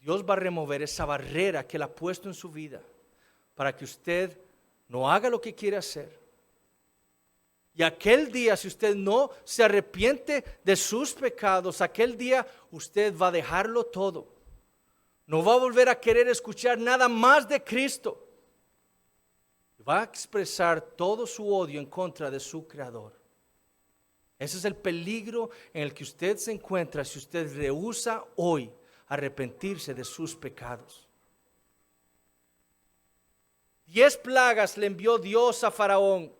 Dios va a remover esa barrera que Él ha puesto en su vida para que usted no haga lo que quiere hacer. Y aquel día, si usted no se arrepiente de sus pecados, aquel día usted va a dejarlo todo. No va a volver a querer escuchar nada más de Cristo. Va a expresar todo su odio en contra de su Creador. Ese es el peligro en el que usted se encuentra si usted rehúsa hoy arrepentirse de sus pecados. 10 plagas le envió Dios a Faraón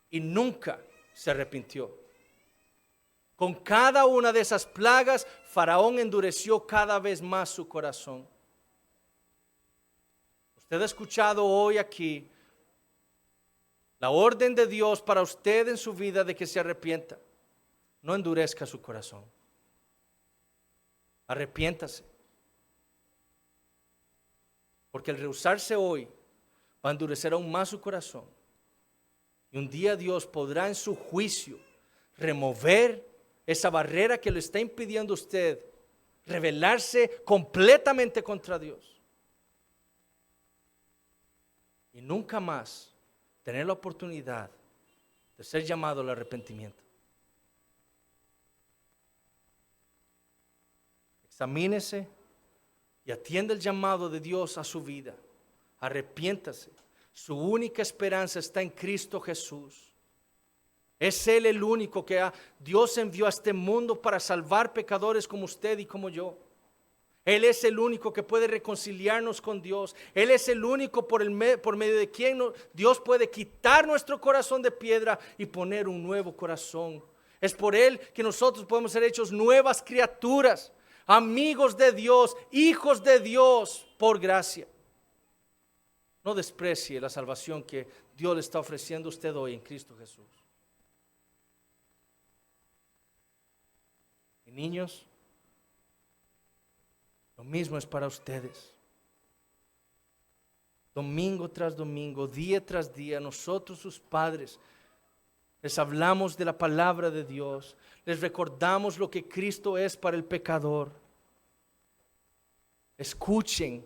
y nunca se arrepintió. Con cada una de esas plagas, Faraón endureció cada vez más su corazón. Usted ha escuchado hoy aquí la orden de Dios para usted en su vida de que se arrepienta. No endurezca su corazón. Arrepiéntase. Porque el rehusarse hoy va a endurecer aún más su corazón. Y un día Dios podrá en su juicio remover esa barrera que le está impidiendo a usted rebelarse completamente contra Dios. Y nunca más tener la oportunidad de ser llamado al arrepentimiento. Examínese y atienda el llamado de Dios a su vida. Arrepiéntase. Su única esperanza está en Cristo Jesús. Es Él el único que Dios envió a este mundo para salvar pecadores como usted y como yo. Él es el único que puede reconciliarnos con Dios. Él es el único por medio de quien Dios puede quitar nuestro corazón de piedra y poner un nuevo corazón. Es por Él que nosotros podemos ser hechos nuevas criaturas, amigos de Dios, hijos de Dios por gracia. No desprecie la salvación que Dios le está ofreciendo a usted hoy en Cristo Jesús. Y niños, lo mismo es para ustedes. Domingo tras domingo, día tras día, nosotros sus padres les hablamos de la palabra de Dios, les recordamos lo que Cristo es para el pecador. Escuchen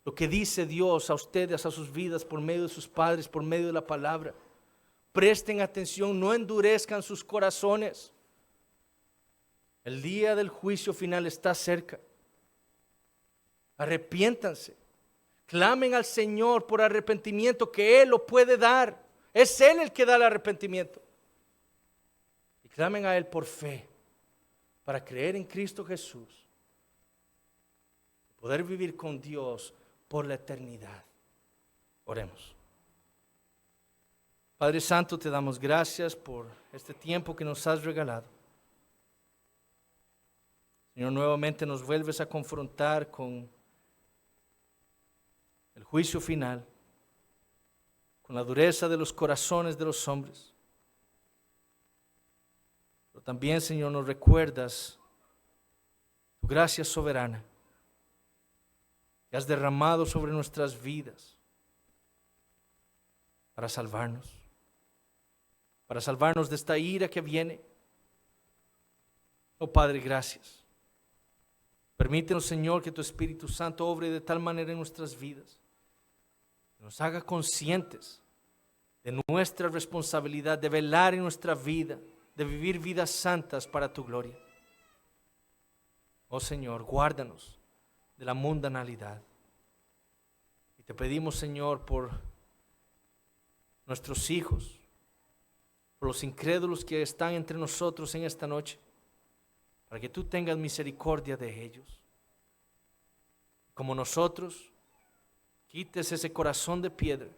lo que dice Dios a ustedes, a sus vidas, por medio de sus padres, por medio de la palabra. Presten atención, no endurezcan sus corazones. El día del juicio final está cerca. Arrepiéntanse. Clamen al Señor por arrepentimiento, que Él lo puede dar. Es Él el que da el arrepentimiento. Y clamen a Él por fe, para creer en Cristo Jesús. Poder vivir con Dios por la eternidad. Oremos. Padre Santo, te damos gracias por este tiempo que nos has regalado. Señor, nuevamente nos vuelves a confrontar con el juicio final, con la dureza de los corazones de los hombres. Pero también, Señor, nos recuerdas tu gracia soberana que has derramado sobre nuestras vidas para salvarnos de esta ira que viene. Oh Padre, gracias. Permítenos, Señor, que tu Espíritu Santo obre de tal manera en nuestras vidas, que nos haga conscientes de nuestra responsabilidad de velar en nuestra vida, de vivir vidas santas para tu gloria. Oh Señor, guárdanos de la mundanalidad. Y te pedimos, Señor, por nuestros hijos, por los incrédulos que están entre nosotros en esta noche, para que tú tengas misericordia de ellos. Como nosotros, quites ese corazón de piedra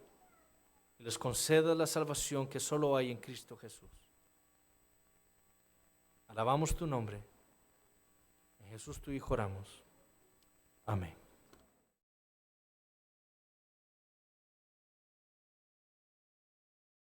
y les concedas la salvación que solo hay en Cristo Jesús. Alabamos tu nombre. En Jesús tu Hijo oramos. Amén.